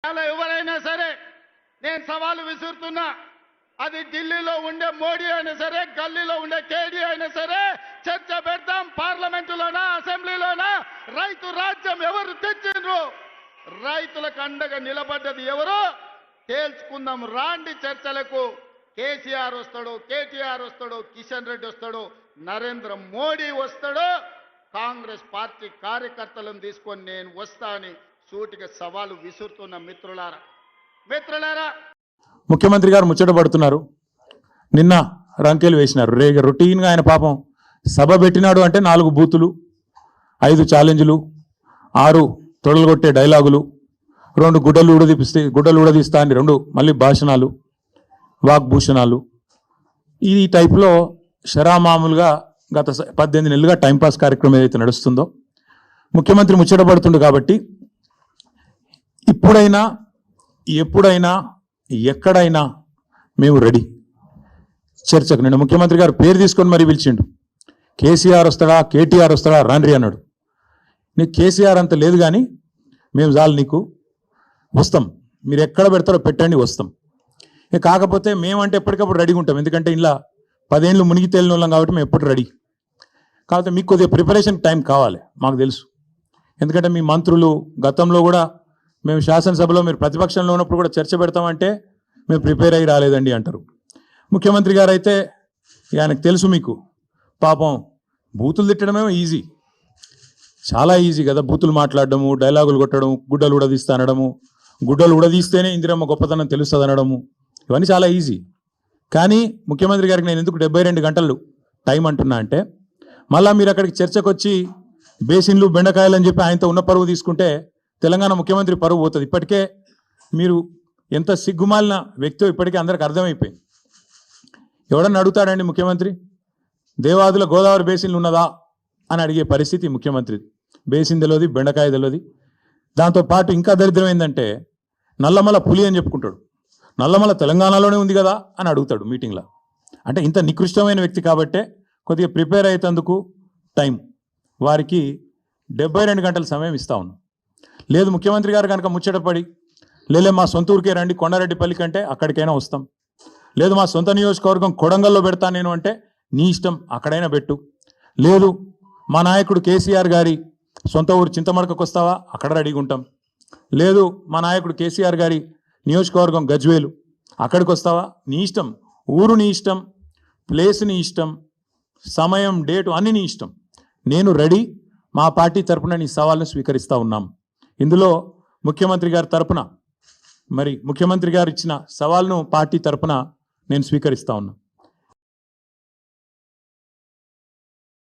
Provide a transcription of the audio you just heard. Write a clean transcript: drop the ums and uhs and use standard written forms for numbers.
ఎవరైనా సరే నేను సవాలు విసురుతున్నా, అది ఢిల్లీలో ఉండే మోడీ అయినా సరే, గల్లీలో ఉండే కేడీ అయినా సరే, చర్చ పెడతాం. పార్లమెంటులోనా, అసెంబ్లీలోనా, రైతు రాజ్యం ఎవరు తెచ్చిండ్రు, రైతులకు అండగా నిలబడ్డది ఎవరు తేల్చుకుందాం. రాండి చర్చలకు. కేసీఆర్ వస్తాడు, కేటీఆర్ వస్తాడు, కిషన్ రెడ్డి వస్తాడు, నరేంద్ర మోడీ వస్తాడు, కాంగ్రెస్ పార్టీ కార్యకర్తలను తీసుకొని నేను వస్తా అని సూటిగా సవాలు విసురుతున్న మిత్రులారా ముఖ్యమంత్రి గారు ముచ్చట పడుతున్నారు. నిన్న రంకెలు వేసినారు. రొటీన్గా ఆయన పాపం సభ పెట్టినాడు అంటే 4 బూతులు, 5 ఛాలెంజ్లు, 6 తొడలుగొట్టే డైలాగులు, 2 గుడ్డలు ఊడదీస్తా అని 2 మళ్ళీ భాషణాలు, వాగ్భూషణాలు. ఈ టైప్లో షరామామూలుగా గత 18 నెలలుగా టైంపాస్ కార్యక్రమం ఏదైతే నడుస్తుందో, ముఖ్యమంత్రి ముచ్చట పడుతుండు కాబట్టి ఇప్పుడైనా ఎప్పుడైనా ఎక్కడైనా మేము రెడీ చర్చకు. నిన్న ముఖ్యమంత్రి గారు పేరు తీసుకొని మరీ పిలిచిండు. కేసీఆర్ వస్తాడా, కేటీఆర్ వస్తాడా, రాండ్రి అన్నాడు. నీకు కేసీఆర్ అంత లేదు కానీ మేము చాలు నీకు, వస్తాం, మీరు ఎక్కడ పెడతారో పెట్టండి, వస్తాం. కాకపోతే మేమంటే ఎప్పటికప్పుడు రెడీగా ఉంటాం. ఎందుకంటే ఇలా 10 ఏళ్ళు మునిగి తేలిన వాళ్ళం కాబట్టి మేము ఎప్పుడు రెడీ. కాకపోతే మీకు కొద్దిగా ప్రిపరేషన్ టైం కావాలి, మాకు తెలుసు. ఎందుకంటే మీ మంత్రులు గతంలో కూడా మేము శాసనసభలో మీరు ప్రతిపక్షంలో ఉన్నప్పుడు కూడా చర్చ పెడతామంటే మేము ప్రిపేర్ అయ్యి రాలేదండి అంటారు. ముఖ్యమంత్రి గారు అయితే ఆయనకు తెలుసు, మీకు పాపం బూతులు తిట్టడమేమో ఈజీ, చాలా ఈజీ కదా. బూతులు మాట్లాడడము, డైలాగులు కొట్టడం, గుడ్డలు ఉడదీస్తా అనడము, గుడ్డలు ఉడదీస్తేనే ఇందిరమ్మ గొప్పతనం తెలుస్తుంది అనడము, ఇవన్నీ చాలా ఈజీ. కానీ ముఖ్యమంత్రి గారికి నేను ఎందుకు 72 గంటలు టైం అంటున్నా అంటే, మళ్ళీ మీరు అక్కడికి చర్చకు వచ్చి బేసిన్లు బెండకాయలు అని చెప్పి ఆయనతో ఉన్న పరువు తీసుకుంటే తెలంగాణ ముఖ్యమంత్రి పరువు పోతుంది. ఇప్పటికే మీరు ఎంత సిగ్గుమాలిన వ్యక్తో ఇప్పటికే అందరికి అర్థమైపోయింది. ఎవడన్నా అడుగుతాడండి ముఖ్యమంత్రి, దేవాదుల గోదావరి బేసిన్లు ఉన్నదా అని అడిగే పరిస్థితి ముఖ్యమంత్రిది. బేసిన్ తెలియదు, బెండకాయ తెలియదు. దాంతోపాటు ఇంకా దరిద్రం ఏంటంటే నల్లమల పులి అని చెప్పుకుంటాడు. నల్లమల తెలంగాణలోనే ఉంది కదా అని అడుగుతాడు మీటింగ్లో. అంటే ఇంత నికృష్టమైన వ్యక్తి కాబట్టే కొద్దిగా ప్రిపేర్ అయ్యేందుకు టైం, వారికి 72 గంటల సమయం ఇస్తా ఉన్నాం. లేదు ముఖ్యమంత్రి గారు కనుక ముచ్చటపడి, లేలే మా సొంత ఊరికే రండి కొండారెడ్డిపల్లి కంటే అక్కడికైనా వస్తాం, లేదు మా సొంత నియోజకవర్గం కొడంగల్లో పెడతా నేను అంటే నీ ఇష్టం, అక్కడైనా పెట్టు, లేదు మా నాయకుడు కేసీఆర్ గారి సొంత ఊరు చింతమడకకు వస్తావా, అక్కడ రెడీగా ఉంటాం, లేదు మా నాయకుడు కేసీఆర్ గారి నియోజకవర్గం గజ్వేలు, అక్కడికి వస్తావా, నీ ఇష్టం, ఊరు నీ ఇష్టం, ప్లేస్ నీ ఇష్టం, సమయం డేటు అన్ని నీ ఇష్టం, నేను రెడీ. మా పార్టీ తరపున నీ సవాల్ను స్వీకరిస్తూ ఉన్నాం. ఇందులో ముఖ్యమంత్రి గారి తరపున, మరి ముఖ్యమంత్రి గారు ఇచ్చిన సవాల్ను పార్టీ తరపున నేను స్వీకరిస్తూ ఉన్నా.